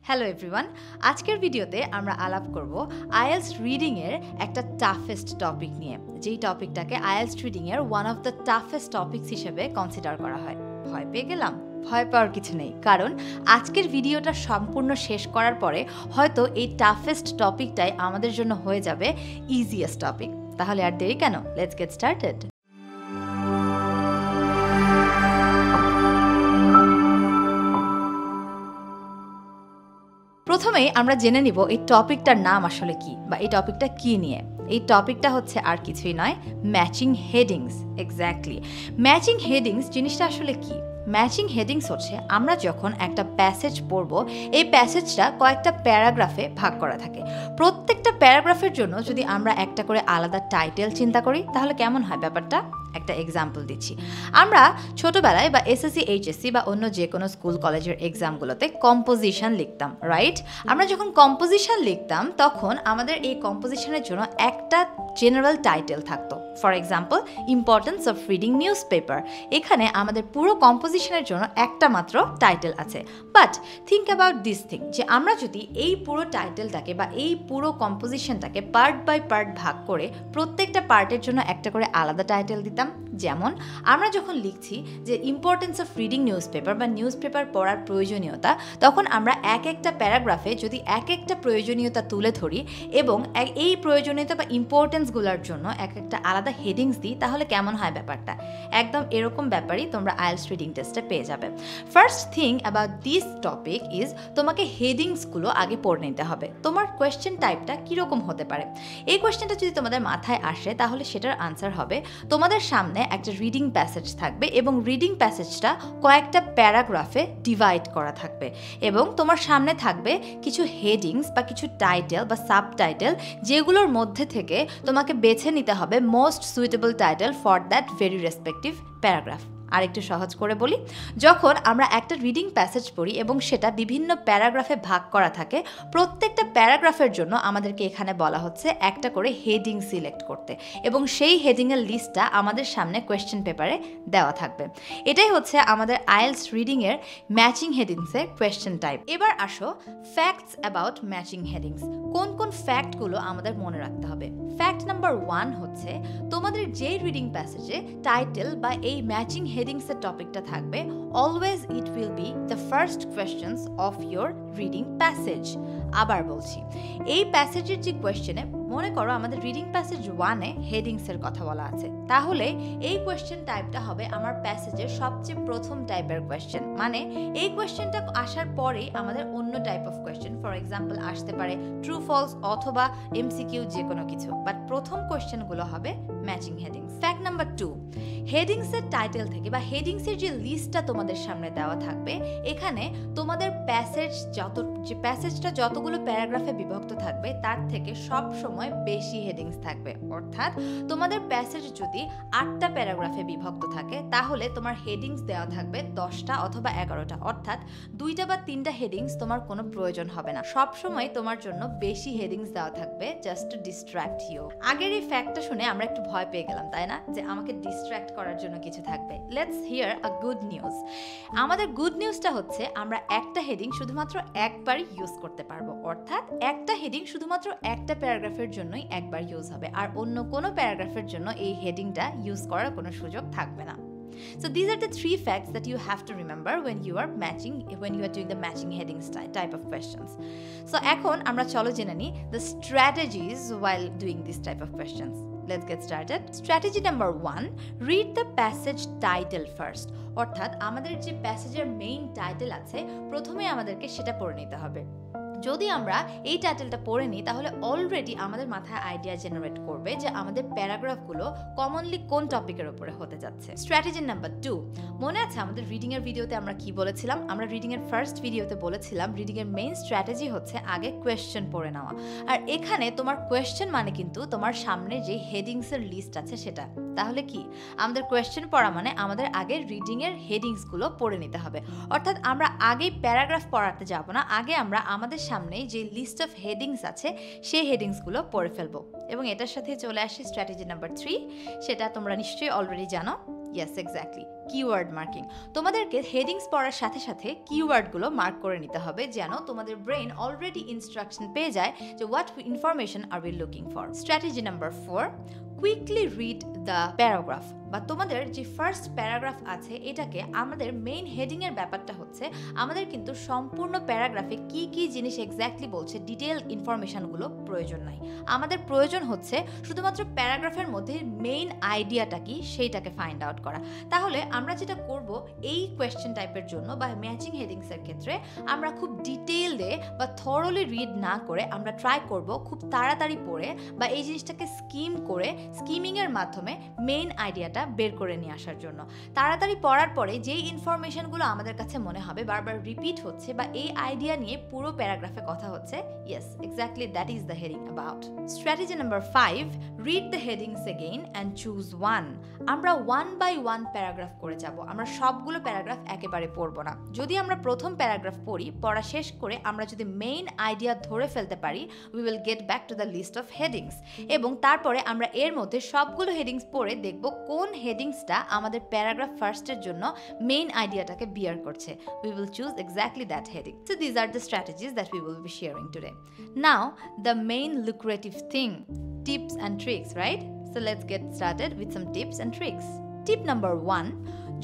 Hello everyone, আজকের ভিডিওতে আমরা আলাপ করব আইএলটিএস রিডিং এর একটা টাফেস্ট টপিক নিয়ে, যেই টপিকটাকে আইএলটিএস রিডিং এর one of the toughest topics হিসেবে কনসিডার করা হয়। ভয় পেয়ে গেলাম? ভয় পাওয়ার কিছু নেই, কারণ আজকের ভিডিওটা সম্পূর্ণ শেষ করার পরে হয়তো এই টাফেস্ট টপিকটাই আমাদের জন্য হয়ে যাবে ইজিয়েস্ট টপিক। তাহলে আর দেরি কেন, লেটস গেট স্টার্টেড। প্রথমেই আমরা জেনে নিব এই টপিকটার নাম আসলে কি, বা এই টপিকটা কি নিয়ে। এই টপিকটা হচ্ছে আর কিছুই নয়, matching headings. Exactly, matching headings জিনিসটা আসলে কি? ম্যাচিং হেডিংস হচ্ছে আমরা যখন একটা প্যাসেজ পড়ব, এই প্যাসেজটা কয়েকটা প্যারাগ্রাফে ভাগ করা থাকে। প্রত্যেকটা প্যারাগ্রাফের জন্য যদি আমরা একটা করে আলাদা টাইটেল চিন্তা করি, তাহলে কেমন হয় ব্যাপারটা? একটা এক্সাম্পল দিচ্ছি। আমরা ছোটবেলায় বা এসএসসি এইচএসসি বা অন্য যে কোনো স্কুল কলেজের এক্সামগুলোতে কম্পোজিশন লিখতাম, রাইট? আমরা যখন কম্পোজিশন লিখতাম তখন আমাদের এই কম্পোজিশনের জন্য একটা জেনারেল টাইটেল থাকতো। For example, importance of reading news paper. এখানে আমাদের পুরো কম্পোজিশনের জন্য একটা মাত্র টাইটেল আছে। But think about this thing, যে আমরা যদি এই পুরো টাইটেলটাকে বা এই পুরো কম্পোজিশনটাকে পার্ট বাই পার্ট ভাগ করে প্রত্যেকটা পার্টের জন্য একটা করে আলাদা টাইটেল দিতাম। যেমন আমরা যখন লিখছি যে importance of reading news paper বা নিউজ পেপার পড়ার প্রয়োজনীয়তা, তখন আমরা এক একটা প্যারাগ্রাফে যদি এক একটা প্রয়োজনীয়তা তুলে ধরি এবং এই প্রয়োজনীয়তা বা ইম্পর্টেন্সগুলোর জন্য এক একটা আলাদা হেডিংস দিই, তাহলে কেমন হয় ব্যাপারটা? একদম এরকম ব্যাপারই তোমরা আইএলটিএস রিডিং টেস্টে পেয়ে যাবে। First thing about this topic is, তোমাকে হেডিংসগুলো আগে পড়ে নিতে হবে। তোমার কোয়েশ্চেন টাইপটা কীরকম হতে পারে? এই কোয়েশ্চেনটা যদি তোমাদের মাথায় আসে, তাহলে সেটার আনসার হবে তোমাদের সামনে একটা রিডিং প্যাসেজ থাকবে এবং রিডিং প্যাসেজটা কয়েকটা প্যারাগ্রাফে ডিভাইড করা থাকবে এবং তোমার সামনে থাকবে কিছু হেডিংস বা কিছু টাইটেল বা সাবটাইটেল, যেগুলোর মধ্যে থেকে তোমাকে বেছে নিতে হবে most suitable title for that very respective paragraph. আর একটু সহজ করে বলি, যখন আমরা একটা রিডিং প্যাসেজ পড়ি এবং সেটা বিভিন্ন প্যারাগ্রাফে ভাগ করা থাকে, প্রত্যেকটা প্যারাগ্রাফের জন্য আমাদেরকে এখানে বলা হচ্ছে একটা করে হেডিং সিলেক্ট করতে, এবং সেই হেডিংয়ের লিস্টটা আমাদের সামনে কোয়েশ্চেন পেপারে দেওয়া থাকবে। এটাই হচ্ছে আমাদের আইএলটিএস রিডিংয়ের ম্যাচিং হেডিংসের কোয়েশ্চেন টাইপ। এবার আসো ফ্যাক্টস অ্যাবাউট ম্যাচিং হেডিংস। কোন কোন ফ্যাক্টগুলো আমাদের মনে রাখতে হবে? ফ্যাক্ট নাম্বার 1 হচ্ছে, তোমাদের যেই রিডিং প্যাসেজে টাইটেল বা এই ম্যাচিং হেডিংসের টপিকটা থাকবে, always it will be the first questions of your reading passage. আবার বলছি, এই প্যাসেজের যে কোয়েশ্চেনে, মনে করো আমাদের রিডিং প্যাসেজ 1-এ হেডিংসের কথা বলা আছে, তাহলে এই কোয়েশ্চেন টাইপটা হবে আমার প্যাসেজের সবচেয়ে প্রথম টাইপের কোয়েশ্চেন। মানে এই কোয়েশ্চেনটা আসার পরেই আমাদের অন্য type of question, for example আসতে পারে ট্রু ফলস অথবা এমসিকিউ, যে কোনো কিছু, বাট প্রথম কোয়েশ্চেনগুলো হবে ম্যাচিং হেডিংস। ফ্যাক্ট নাম্বার 2, হেডিংসের টাইটেল থেকে বা হেডিংসের যে লিস্টটা তোমাদের সামনে দেওয়া থাকবে, এখানে তোমাদের প্যাসেজটা যতগুলো প্যারাগ্রাফে বিভক্ত থাকবে তার থেকে সব সময় বেশি হেডিংস থাকবে। অর্থাৎ তোমাদের প্যাসেজ যদি 8টা প্যারাগ্রাফে বিভক্ত থাকে, তাহলে তোমার হেডিংস দেওয়া থাকবে 10টা অথবা 11টা। অর্থাৎ 2টা বা 3টা হেডিংস তোমার কোনো প্রয়োজন হবে না, সব সময় তোমার জন্য বেশি হেডিংস দেওয়া থাকবে, জাস্ট টু ডিস্ট্র্যাক্ট ইউ। আগের এই ফ্যাক্টটা শুনে আমরা একটু ভয় পেয়ে গেলাম, তাই না? যে আমাকে ডিস্ট্র্যাক্ট করার জন্য কিছু থাকবে। Let's here a good news. আমাদের গুড নিউজটা হচ্ছে, আমরা একটা হেডিং শুধুমাত্র একবারই ইউজ করতে পারবো। অর্থাৎ একটা হেডিং শুধুমাত্র একটা প্যারাগ্রাফের জন্যই একবার ইউজ হবে, আর অন্য কোনো প্যারাগ্রাফের জন্য এই হেডিংটা ইউজ করার কোনো সুযোগ থাকবে না। So these are the 3 facts that you have to remember when you are doing the matching headings type of questions. So এখন আমরা চলো জেনে নিই the strategies while doing this type of questions. Let's get started. Strategy number 1, read the passage title first. অর্থাৎ আমাদের যে প্যাসেজের main title আছে, প্রথমে আমাদেরকে সেটা পড়ে নিতে হবে। যদি আমরা এই টাইটেলটা পড়ে নিই, তাহলে অলরেডি আমাদের মাথায় আইডিয়া জেনারেট করবে যে আমাদের প্যারাগ্রাফগুলো কমনলি কোন টপিকের উপরে হতে যাচ্ছে। স্ট্র্যাটেজি নাম্বার 2, মনে আছে আমাদের রিডিংয়ের ভিডিওতে আমরা কি বলেছিলাম? আমরা রিডিংয়ের ফার্স্ট ভিডিওতে বলেছিলাম রিডিংয়ের মেইন স্ট্র্যাটেজি হচ্ছে আগে কোয়েশ্চেন পড়ে নেওয়া। আর এখানে তোমার কোয়েশ্চেন মানে কিন্তু তোমার সামনে যে হেডিংসের লিস্ট আছে সেটা। তাহলে কি আমাদের কোয়েশ্চেন পড়া মানে আমাদের আগে রিডিংয়ের হেডিংসগুলো পড়ে নিতে হবে। অর্থাৎ আমরা আগেই প্যারাগ্রাফ পড়াতে যাব না, আগে আমরা আমাদের সামনে যে লিস্ট অফ হেডিংস আছে সেই হেডিংসগুলো পড়ে ফেলবো। এবং এটার সাথে চলে আসে স্ট্র্যাটেজি নাম্বার 3, সেটা তোমরা নিশ্চয়ই অলরেডি জানো। Yes, exactly, keyword marking. তোমাদেরকে হেডিংস পড়ার সাথে সাথে কিওয়ার্ডগুলো মার্ক করে নিতে হবে যেন তোমাদের ব্রেন অলরেডি ইনস্ট্রাকশন পেয়ে যায় যে what information are we looking for. Strategy number 4, quickly read the paragraph. বা তোমাদের যে ফার্স্ট প্যারাগ্রাফ আছে এটাকে আমাদের মেইন হেডিংয়ের ব্যাপারটা হচ্ছে আমাদের কিন্তু সম্পূর্ণ প্যারাগ্রাফে কি কি জিনিস এক্স্যাক্টলি বলছে ডিটেল ইনফরমেশনগুলো প্রয়োজন নাই। আমাদের প্রয়োজন হচ্ছে শুধুমাত্র প্যারাগ্রাফের মধ্যে মেইন আইডিয়াটা কি সেইটাকে ফাইন্ড আউট করা। তাহলে আমরা যেটা করব এই কোয়েশ্চেন টাইপের জন্য বা ম্যাচিং হেডিংসের ক্ষেত্রে আমরা খুব ডিটেইলডে বা থরলি রিড না করে আমরা ট্রাই করব খুব তাড়াতাড়ি পড়ে বা এই জিনিসটাকে স্কিমিংয়ের মাধ্যমে মেইন আইডিয়াটা বের করে নিয়ে আসার জন্য। তাড়াতাড়ি পড়ার পরে যেই ইনফরমেশনগুলো আমাদের কাছে মনে হবে বারবার রিপিট হচ্ছে বা এই আইডিয়া নিয়ে পুরো প্যারাগ্রাফে কথা হচ্ছে, yes exactly that is the heading about. Strategy number 5, read the headings again and choose one. আমরা 1 বাই 1 প্যারাগ্রাফ করে যাব, আমরা সবগুলো প্যারাগ্রাফ একেবারে পড়ব না। যদি আমরা প্রথম প্যারাগ্রাফ পড়া শেষ করে আমরা যদি মেইন আইডিয়া ধরে ফেলতে পারি we will get back to the list of headings এবং তারপরে আমরা এর মধ্যে সবগুলো হেডিংস পড়ে দেখব কোন হেডিংসটা আমাদের প্যারাগ্রাফ ফার্স্টের জন্য মেইন আইডিয়াটাকে বিয়ার করছে। We will choose exactly that heading. So these are the strategies that we will be sharing today. Now, the main lucrative thing, tips and tricks, right? So let's get started with some tips and tricks. Tip number 1,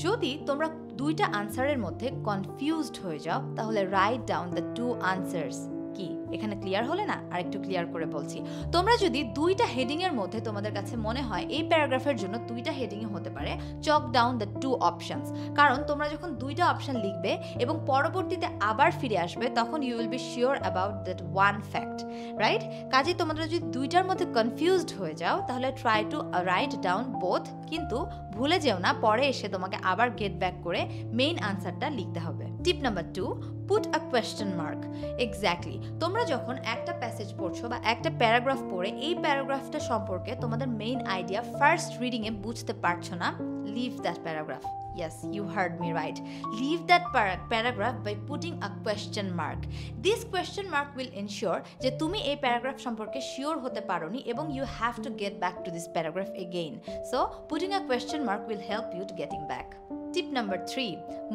যদি তোমরা দুইটা আনসারের মধ্যে confused হয়ে যাও তাহলে right down the 2 answers. কি এখানে ক্লিয়ার হলে না? আর একটু ক্লিয়ার করে বলছি। তোমরা যদি দুইটা হেডিং এর মধ্যে তোমাদের কাছে মনে হয় এই প্যারাগ্রাফের জন্য দুইটা হেডিং হতে পারে, চক ডাউন দ্য 2 অপশনস। কারণ তোমরা যখন দুইটা অপশন লিখবে এবং পরবর্তীতে আবার ফিরে আসবে তখন you will be sure about that one fact, right? কাজে তোমরা যদি দুইটার মধ্যে কনফিউজড হয়ে যাও তাহলে try to write down both, কিন্তু ভুলে যেও না পরে এসে তোমাকে আবার গেট ব্যাক করে মেইন আনসারটা লিখতে হবে। টিপ নাম্বার 2, পুট আ কোয়েশ্চেন মার্ক। এক্স্যাক্টলি তোমরা যখন একটা প্যাসেজ পড়ছো বা একটা প্যারাগ্রাফ পড়ে এই প্যারাগ্রাফটা সম্পর্কে তোমাদের মেইন আইডিয়া ফার্স্ট রিডিংয়ে বুঝতে পারছো না, leave that paragraph. Yes, you heard me right. Leave that paragraph by putting a question mark. This question mark will ensure যে তুমি এই প্যারাগ্রাফ সম্পর্কে শিওর হতে পারোনি এবং you have to get back to this paragraph again. So, putting a question mark will help you to getting back. Tip number 3,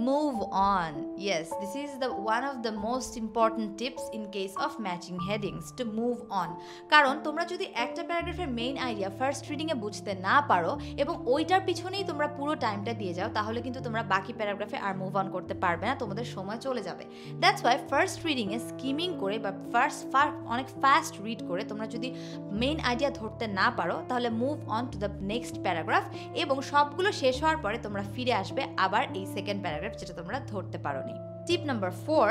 move on. Yes, this is one of the most important tips in case of matching headings, to move on. কারণ তোমরা যদি একটা প্যারাগ্রাফের main idea first রিডিংয়ে বুঝতে না পারো এবং ওইটার পিছনেই তোমরা পুরো টাইমটা দিয়ে যাও তাহলে কিন্তু তোমরা বাকি প্যারাগ্রাফে আর মুভ অন করতে পারবে না, তোমাদের সময় চলে যাবে। দ্যাটস ওয়াই ফার্স্ট রিডিংয়ে স্কিমিং করে বা অনেক ফাস্ট রিড করে তোমরা যদি মেইন আইডিয়া ধরতে না পারো তাহলে move on to the next paragraph এবং সবগুলো শেষ হওয়ার পরে তোমরা ফিরে আসবে আবার এই সেকেন্ড প্যারাগ্রাফ যেটা তোমরা ধরতে পারোনি। Tip number 4,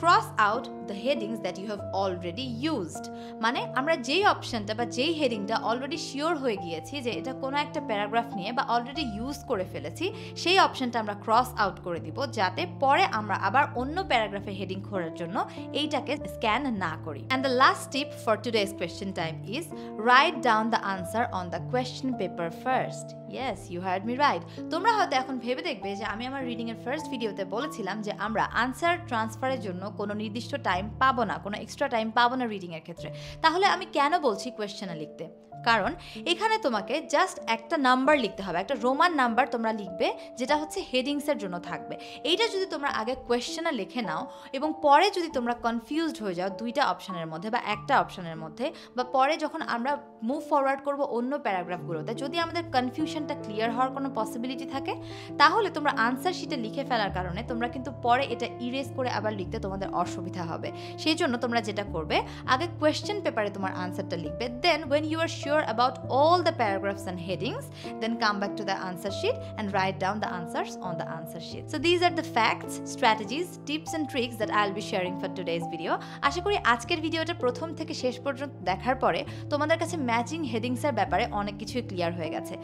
cross out the headings that you have already used. মানে আমরা যেই অপশনটা বা যেই হেডিংটা অলরেডি শিওর হয়ে গিয়েছি যে এটা কোনো একটা প্যারাগ্রাফ নিয়ে বা অলরেডি ইউজ করে ফেলেছি সেই অপশনটা আমরা ক্রস আউট করে দিব যাতে পরে আমরা আবার অন্য প্যারাগ্রাফে হেডিং খোঁজার জন্য এইটাকে স্ক্যান না করি। And the last tip for today's question time is write down the answer on the question paper first. Yes, you heard me right. তোমরা হয়তো এখন ভেবে দেখবে যে আমি আমার রিডিংয়ের ফার্স্ট ভিডিওতে বলেছিলাম যে আমরা আনসার ট্রান্সফারের জন্য কোনো নির্দিষ্ট টাইম পাবো না, কোনো এক্সট্রা টাইম পাবো না রিডিংয়ের ক্ষেত্রে। তাহলে আমি কেন বলছি কোয়েশ্চেনে লিখতে? কারণ এখানে তোমাকে জাস্ট একটা নাম্বার লিখতে হবে, একটা রোমান নাম্বার তোমরা লিখবে যেটা হচ্ছে হেডিংসের জন্য থাকবে। এইটা যদি তোমরা আগে কোয়েশ্চেনে লিখে নাও এবং পরে যদি তোমরা কনফিউজড হয়ে যাও দুইটা অপশনের মধ্যে বা একটা অপশনের মধ্যে বা পরে যখন আমরা মুভ ফরওয়ার্ড করব অন্য প্যারাগ্রাফগুলোতে যদি আমাদের কনফিউশনটা ক্লিয়ার হওয়ার কোনো পসিবিলিটি থাকে তাহলে তোমরা আনসার শিটে লিখে ফেলার কারণে তোমরা কিন্তু পরে এটা ইরেজ করে আবার লিখতে তোমাদের অসুবিধা হবে। সেই জন্য তোমরা যেটা করবে আগে কোয়েশ্চেন পেপারে তোমার আনসারটা লিখবে, দেন when you are sure about all the paragraphs and headings, then come back to the answer sheet and write down the answers on the answer sheet. So these are the facts, strategies, tips and tricks that I'll be sharing for today's video. আশা করি আজকের ভিডিওটা প্রথম থেকে শেষ পর্যন্ত দেখার পরে তোমাদের কাছে ম্যাচিং হেডিংসের ব্যাপারে অনেক কিছুই ক্লিয়ার হয়ে গেছে।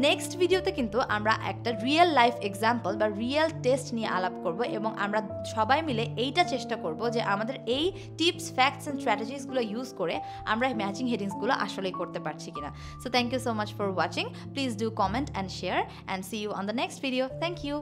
নেক্সট ভিডিওতে কিন্তু আমরা একটা রিয়েল লাইফ এক্সাম্পল বা রিয়েল টেস্ট নিয়ে আলাপ করব এবং আমরা সবাই মিলে এইটা চেষ্টা করব যে আমাদের এই টিপস, ফ্যাক্টস এন্ড স্ট্র্যাটেজিসগুলো ইউজ করে আমরা ম্যাচিং হেডিংসগুলো আসলেই করতে পারছি কিনা। So thank you so much for watching. Please do comment and share and see you on the next video. Thank you.